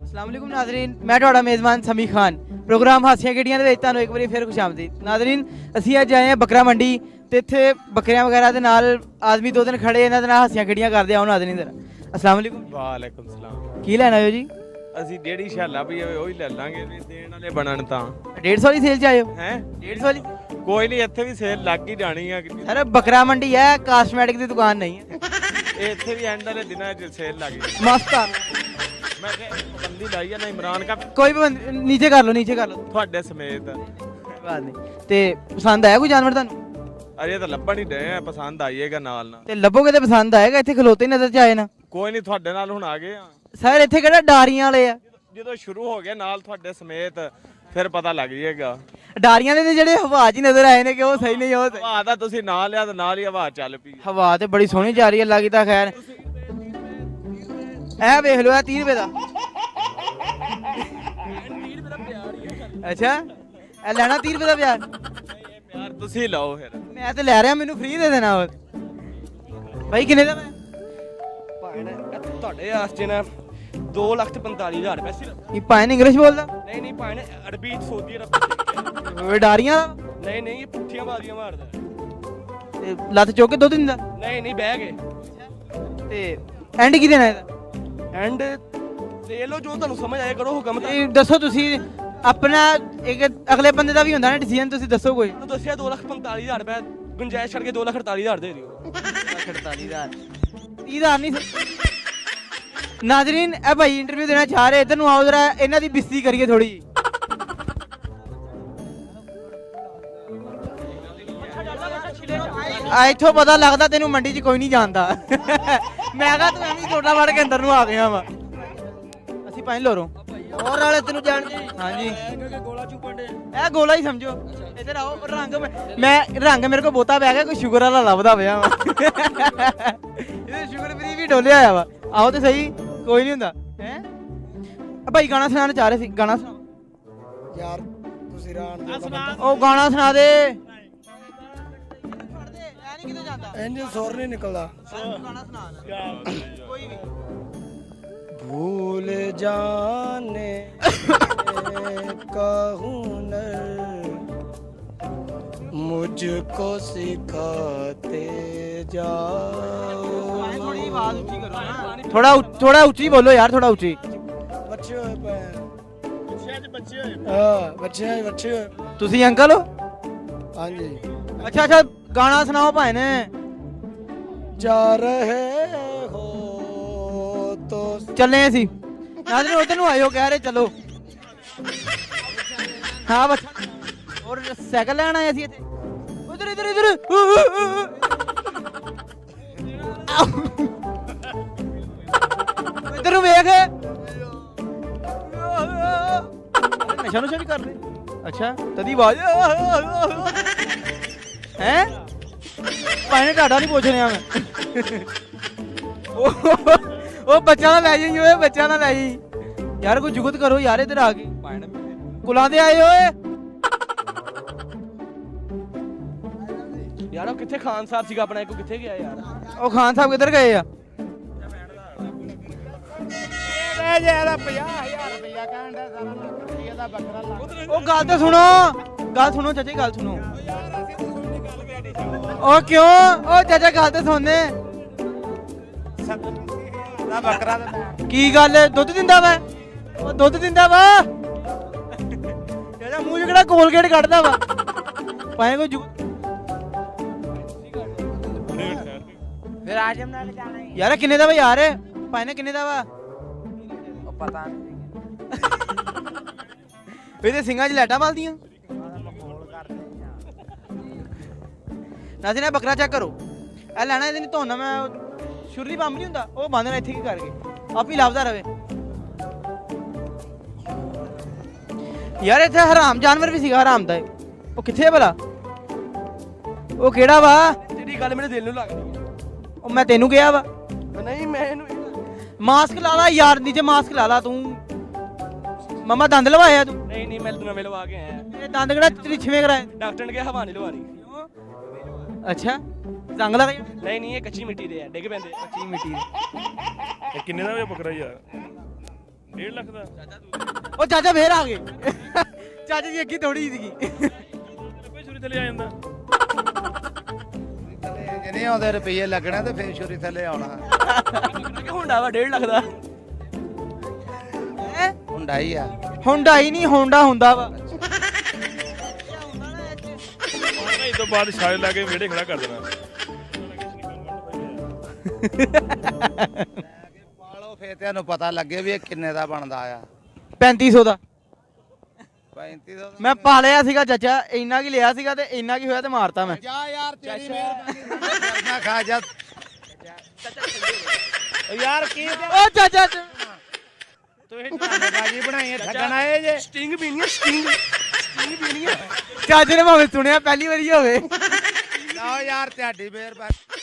अस्सलाम वालेकुम नाज़रीन, मैं ਤੁਹਾਡਾ ਮੇਜ਼ਬਾਨ ਸਮੀ ਖਾਨ। ਪ੍ਰੋਗਰਾਮ ਹਾਸੀਆਂ ਖੇੜੀਆਂ ਦੇ ਵਿੱਚ ਤੁਹਾਨੂੰ ਇੱਕ ਵਾਰੀ ਫਿਰ ਖੁਸ਼ਾਮਦੀਦ। ਨਾਜ਼ਰੀਨ, ਅਸੀਂ ਅੱਜ ਆਏ ਹਾਂ ਬੱਕਰਾ ਮੰਡੀ ਤੇ ਇੱਥੇ ਬੱਕਰੀਆਂ ਵਗੈਰਾ ਦੇ ਨਾਲ ਆਦਮੀ ਦੋ ਦਿਨ ਖੜੇ ਇਹਨਾਂ ਦੇ ਨਾਲ ਹਾਸੀਆਂ ਖੇੜੀਆਂ ਕਰਦੇ ਆਓ ਨਾਜ਼ਰੀਨ ਜ਼ਰਾ। अस्सलाम वालेकुम। ਵਾਲੇਕੁਮ ਸਲਾਮ। ਕੀ ਲੈਣਾ ਹੋ ਜੀ? ਅਸੀਂ ਜਿਹੜੀ ਸ਼ਾਲਾ ਵੀ ਹੋਵੇ ਉਹੀ ਲੈ ਲਾਂਗੇ ਵੀ ਦੇਣ ਵਾਲੇ ਬਣਨ ਤਾਂ 150 ਵਾਲੀ ਸੇਲ 'ਚ ਆਏ ਹੋ? ਹੈ 150 ਵਾਲੀ? ਕੋਈ ਨਹੀਂ, ਇੱਥੇ ਵੀ ਸੇਲ ਲੱਗ ਹੀ ਜਾਣੀ ਆ ਕਿੰਨੀ। ਸਰ ਬੱਕਰਾ ਮੰਡੀ ਹੈ, ਕਾਸਮੈਟਿਕ ਦੀ ਦੁਕਾਨ ਨਹੀਂ ਹੈ। ਇਹ ਇੱਥੇ ਵੀ ਐਂਡ ਵਾਲੇ ਦਿਨਾਂ 'ਚ ਸੇਲ ਲੱਗ ਗਈ। ਮਸਤ ਆ। ਮੈਂ ਕਿਹਾ ਪਾਬੰਦੀ ਲਾਈ ਆ ਨਾ ਇਮਰਾਨ ਕਾ ਕੋਈ ਵੀ ਨੀਚੇ ਕਰ ਲਓ, ਨੀਚੇ ਕਰ ਲਓ। ਤੁਹਾਡੇ ਸਮੇਤ। ਕੋਈ ਬਾਤ ਨਹੀਂ। ਤੇ ਪਸੰਦ ਆਇਆ ਕੋਈ ਜਾਨਵਰ ਤੁਹਾਨੂੰ? ਅਜੇ ਤਾਂ ਲੱਭਣ ਹੀ ਡਏ ਆ, ਪਸੰਦ ਆਈਏਗਾ ਨਾਲ ਨਾਲ। ਤੇ ਲੱਭੋਗੇ ਤੇ ਪਸੰਦ ਆਏਗਾ, ਇੱਥੇ ਖਲੋਤੇ ਹੀ ਨਜ਼ਰ 'ਚ ਆਏ ਨਾ। ਕੋਈ ਨਹੀਂ, ਤੁਹਾਡੇ ਨਾਲ ਹੁਣ ਆ ਗਏ ਆ। ਸਰ ਇੱਥੇ ਕਿਹੜਾ ਡਾਰੀਆਂ ਵਾਲੇ ਆ? ਜਦੋਂ ਸ਼ੁਰੂ ਹੋ ਗਿਆ ਨਾਲ ਤੁਹਾਡੇ ਸਮੇਤ ਫਿਰ ਪਤਾ ਲੱਗ ਜਾਏਗਾ। ਡਾਰੀਆਂ ਦੇ ਜਿਹੜੇ ਹਵਾ 'ਚ ਹੀ ਨਜ਼ਰ ਆਏ ਨੇ ਕਿ ਉਹ ਸਹੀ ਨਹੀਂ, ਉਹ ਸਹੀ। ਹਵਾ ਤਾਂ ਤੁਸੀਂ ਨਾਲ ਲਿਆ ਤਾਂ ਨਾਲ ਹੀ ਹਵਾ ਚੱਲ ਪਈ। ਹਵਾ ਤੇ ਬੜੀ ਸੋਹਣੀ ਜਾ ਰਹੀ ਹੈ, ਲੱਗੀ ਤਾਂ ਖੈਰ। ਇਹ ਵੇਖ ਲਓ, ਇਹ 30 ਰੁਪਏ ਦਾ। ਅੱਛਾ, ਇਹ ਲੈਣਾ 30 ਰੁਪਏ ਦਾ ਪਿਆਰ? ਪਿਆਰ ਤੁਸੀਂ ਲਾਓ ਫਿਰ। ਮੈਂ ਤੇ ਲੈ ਰਿਹਾ, ਮੈਨੂੰ ਫ੍ਰੀ ਦੇ ਦੇਣਾ ਹੋਰ। ਭਾਈ ਕਿੰਨੇ ਦਾ? ਮੈਂ ਤੁਹਾਡੇ ਵਾਸਤੇ ਨਾ 2,45,000 ਰੁਪਏ ਸਿਰਫ। ਇਹ ਭਾਈ ਇੰਗਲਿਸ਼ ਬੋਲਦਾ? ਨਹੀਂ ਨਹੀਂ ਭਾਈ ਅਰਬੀ ਸਊਦੀ ਅਰਬ। ਓਏ ਡਾਰੀਆਂ ਨਹੀਂ ਨਹੀਂ, ਇਹ ਪੁੱਠੀਆਂ ਬਾਜ਼ੀਆਂ ਮਾਰਦਾ। ਤੇ ਲੱਤ ਚੁੱਕ ਕੇ ਦੁੱਧ ਦਿੰਦਾ? ਨਹੀਂ ਨਹੀਂ, ਬਹਿ ਗਏ। ਤੇ ਐਂਡ ਕੀ ਦੇਣਾ ਇਹਦਾ? ਐਂਡ ਲੈ ਲਓ ਜੋ ਤੁਹਾਨੂੰ ਸਮਝ ਆਏ, ਕਰੋ ਹੁਕਮ। ਇਹ ਦੱਸੋ ਤੁਸੀਂ ਆਪਣਾ, ਇੱਕ ਅਗਲੇ ਬੰਦੇ ਦਾ ਵੀ ਹੁੰਦਾ ਨਾ ਡਿਸੀਜਨ, ਤੁਸੀਂ ਦੱਸੋ ਕੋਈ। ਤੁਹਾਨੂੰ ਦੱਸਿਆ 2,45,000 ਰੁਪਏ, ਗੁੰਜਾਇਸ਼ ਛੱਡ ਕੇ 2,48,000 ਦੇ ਦਿਓ। 48,000 30,000 ਨਹੀਂ। ਨਾਜ਼ਰੀਨ, ਇਹ ਭਾਈ ਇੰਟਰਵਿਊ ਦੇਣਾ ਚਾਹ ਰਹੇ, ਇਧਰ ਨੂੰ ਆਓ ਜਰਾ, ਇਹਨਾਂ ਦੀ ਬਿਸਤੀ ਕਰੀਏ ਥੋੜੀ ਜੀ। ਇੱਥੋਂ ਪਤਾ ਲੱਗਦਾ ਤੈਨੂੰ ਮੰਡੀ 'ਚ ਕੋਈ ਨਹੀਂ ਜਾਣਦਾ। ਮੈਂ ਕਿਹਾ ਤੂੰ ਐਵੇਂ ਛੋਟਾ ਵੜ ਕੇ ਅੰਦਰ ਨੂੰ ਆ ਗਿਆ ਵਾ। ਅਸੀਂ ਪੰਜ ਲੋਰੋਂ ਹੋਰ ਵਾਲੇ ਤੈਨੂੰ ਜਾਣਦੇ? ਹਾਂਜੀ, ਗੋਲਾ ਚੁੱਪਣ ਦੇ। ਇਹ ਗੋਲਾ ਹੀ ਸਮਝੋ। ਇੱਧਰ ਆਓ। ਰੰਗ ਮੇਰੇ ਕੋਲ ਬਹੁਤਾ ਪੈ ਗਿਆ, ਕੋਈ ਸ਼ੂਗਰ ਵਾਲਾ ਲੱਭਦਾ ਪਿਆ ਵਾ। ਇਹਦੇ ਸ਼ੂਗਰ ਫ੍ਰੀ ਵੀ ਡੋਲਿਆ ਹੋਇਆ ਵਾ। ਆਓ ਤੇ ਸਹੀ, ਕੋਈ ਨਹੀਂ ਹੁੰਦਾ ਹੈ। ਭਾਈ ਗਾਣਾ ਸੁਣਾਉਣਾ ਚਾਹ ਰਹੇ ਸੀ, ਗਾਣਾ ਸੁਣਾਓ ਯਾਰ। ਤੁਸੀਂ ਰਾਣ ਉਹ ਗਾਣਾ ਸੁਣਾ ਦੇ। ਇੰਜ ਸੁਰ ਨਹੀਂ ਨਿਕਲਦਾ। ਗਾਣਾ ਸੁਣਾ ਕੋਈ ਵੀ। भूल जाने का हुनर मुझको सिखाते जाओ। थोड़ी आवाज ऊंची करो ना, थोड़ा ऊंची बोलो यार, थोड़ा ऊंची। बच्चे होए पे हाँ, बच्चे होए। ਤੁਸੀਂ ਅੰਕਲ ਹੋ? हाँ जी। ਅੱਛਾ ਅੱਛਾ, ਗਾਣਾ ਸੁਣਾਓ ਭਾਈ ਨੇ। जा रहे हो तो ਚੱਲੇ ਅਸੀਂ ਨਾਜ਼ਰੀਨ, ਉਧਰ ਨੂੰ ਆਇਓ, ਕਹਿ ਰਹੇ ਚਲੋ। ਹਾਂ ਬੱਚਾ, ਹੋਰ ਸਾਈਕਲ ਲੈਣ ਆਏ ਅਸੀਂ ਇੱਥੇ। ਉਧਰ ਇਧਰ ਇਧਰ ਇਧਰ ਨੂੰ ਵੇਖ। ਨਸ਼ਾ ਨੁਸ਼ਾ ਵੀ ਕਰਦੇ? ਅੱਛਾ, ਤਦੀ ਆਵਾਜ਼ ਹੈ। ਭਾਈ ਨੇ ਤੁਹਾਡਾ ਨਹੀਂ ਪੁੱਛ ਰਿਹਾ ਮੈਂ। ਉਹ ਬੱਚਾ ਨਾ ਲੈ ਜਾਈਂ, ਓਏ ਬੱਚਾ ਨਾ ਲੈ ਜਾਈਂ ਯਾਰ, ਕੋਈ ਜੁਗਤ ਕਰੋ ਯਾਰ, ਇੱਧਰ ਆ ਕੇ ਕੁਲਾਂ ਦੇ ਆਏ ਓਏ। ਯਾਰ ਉਹ ਕਿੱਥੇ ਖਾਨ ਸਾਹਿਬ ਸੀਗਾ ਆਪਣਾ, ਇੱਕ ਕਿੱਥੇ ਗਿਆ ਯਾਰ? ਉਹ ਖਾਨ ਸਾਹਿਬ ਕਿੱਧਰ ਗਏ ਆ? ਉਹ ਗੱਲ ਤਾਂ ਸੁਣੋ, ਗੱਲ ਸੁਣੋ ਚਾਚਾ, ਗੱਲ ਸੁਣੋ। ਉਹ ਕਿਉਂ? ਉਹ ਚਾਚਾ ਗੱਲ ਤਾਂ ਸੁਣਨੇ। ਕੀ ਗੱਲ ਹੈ? ਦੁੱਧ ਦਿੰਦਾ ਵਾ? ਉਹ ਦੁੱਧ ਦਿੰਦਾ ਵਾ? ਚਾਚਾ ਮੂੰਹ 'ਚ ਕਿਹੜਾ ਕੋਲਗੇਟ ਕੱਢਦਾ ਵਾ? ਪਾਏ ਕੋਈ ਫਿਰ ਆਜਮ ਨਾਲ ਜਾਣਾ ਯਾਰ। ਕਿੰਨੇ ਦਾ ਵਾ ਯਾਰ? ਪਾਏ ਨੇ ਕਿੰਨੇ ਦਾ ਵਾ? ਉਹ ਪਤਾ ਨਹੀਂ। ਇਹਦੇ ਸਿੰਘਾਂ 'ਚ ਲਾਈਟਾਂ ਬਲਦੀਆਂ। ਨਾਜ਼ਰੀਨ, ਬੱਕਰਾ ਚੈੱਕ ਕਰੋ। ਇਹ ਲੈਣਾ, ਇਹਦੇ ਨਹੀਂ ਧੋਣਾ। ਮੈਂ ਸ਼ੁਰਲੀ ਪੰਪ ਨਹੀਂ ਹੁੰਦਾ, ਉਹ ਬੰਦ ਇੱਥੇ ਕੀ ਕਰਕੇ ਆਪ ਹੀ ਲੱਭਦਾ ਰਵੇ ਯਾਰ। ਇੱਥੇ ਹਰਾਮ ਜਾਨਵਰ ਵੀ ਸੀਗਾ, ਹਰਾਮ ਦਾ। ਉਹ ਕਿੱਥੇ ਭਲਾ? ਉਹ ਕਿਹੜਾ ਵਾ? ਜਿਹੜੀ ਗੱਲ ਮੇਰੇ ਦਿਲ ਨੂੰ ਲੱਗਦੀ ਹੈ। ਉਹ ਮੈਂ ਤੈਨੂੰ ਕਿਹਾ ਵਾ। ਨਹੀਂ ਮੈਂ ਇਹਨੂੰ ਮਾਸਕ ਲਾ ਲਾ ਯਾਰ, ਨੀਚੇ ਮਾਸਕ ਲਾ ਲਾ। ਤੂੰ ਮਮਾ ਦੰਦ ਲਵਾਇਆ ਤੂੰ? ਨਹੀਂ ਨਹੀਂ, ਮੈਂ ਨਵੇਂ ਲਵਾ ਕੇ ਆਇਆ। ਇਹ ਦੰਦ ਕਿਹੜਾ ਤ੍ਰਿਛਵੇਂ ਕਰਾਏ? ਡਾਕਟਰ ਨੇ ਕਿਹਾ ਹਵਾ ਨਹੀਂ ਲਵਾਣੀ। ਅੱਛਾ, ਰੰਗ ਲਗਾ? ਨਹੀਂ ਨਹੀਂ, ਇਹ ਕੱਚੀ ਮਿੱਟੀ ਦੇ ਆ, ਡਿੱਗ ਪੈਂਦੇ। ਕੱਚੀ ਮਿੱਟੀ ਦੇ। ਕਿੰਨੇ ਦਾ ਵੇ ਬੱਕਰਾ ਯਾਰ? 1.5 ਲੱਖ ਦਾ ਉਹ ਚਾਚਾ ਫੇਰ ਆ ਗਏ ਚਾਚਾ ਦੀ ਅੱਗੀ ਥੋੜੀ ਸੀਗੀ ਲੱਭੇ ਛੁਰੀ ਥੱਲੇ ਆ ਜਾਂਦਾ ਜੇ ਨਹੀਂ ਆਉਂਦੇ ਰੁਪਈਏ ਲੱਗਣੇ ਤੇ ਫੇਰ ਛੁਰੀ ਥੱਲੇ ਆਉਣਾ ਕਿ ਹੁੰਦਾ ਵਾ 1.5 ਲੱਖ ਦਾ ਹੈਂ? ਹੁੰਦਾ ਹੀ ਆ ਹੋਂਡਾ ਹੀ ਨਹੀਂ ਹੋਂਡਾ ਹੁੰਦਾ ਵਾ ਨਹੀਂ ਤੋਂ ਬਾਅਦ ਸ਼ਾਇਦ ਲਾ ਕੇ ਵਿਹੜੇ ਖੜਾ ਕਰ ਦੇਣਾ ਪਾਲੋ ਫੇਰ ਤੁਹਾਨੂੰ ਪਤਾ ਲੱਗੇ ਵੀ ਇਹ ਕਿੰਨੇ ਦਾ ਬਣਦਾ ਆ 3500 ਦਾ 3500 ਮੈਂ ਪਾਲਿਆ ਸੀਗਾ ਚਾਚਾ ਇੰਨਾ ਕੀ ਲਿਆ ਸੀਗਾ ਤੇ ਇੰਨਾ ਕੀ ਹੋਇਆ ਤੇ ਮਾਰਤਾ ਮੈਂ ਜਾ ਯਾਰ ਤੇਰੀ ਮਿਹਰਬਾਨੀ ਨਾ ਖਾ ਜਾ ਯਾਰ ਕੀ ਉਹ ਚਾਚਾ ਤੁਸੀਂ ਬਾਜੀ ਬਣਾਈ ਹੈ ਠੱਗਣ ਆਏ ਜੇ ਸਟਿੰਗ ਪੀਣੀ ਹੈ ਸਟਿੰਗ ਪੀਣੀ ਹੈ ਚਾਚੇ ਨੇ ਭਾਵੇਂ ਸੁਣਿਆ ਪਹਿਲੀ ਵਾਰੀ ਹੋਵੇ ਲਓ ਯਾਰ ਤੁਹਾਡੀ ਮਿਹਰਬਾਨੀ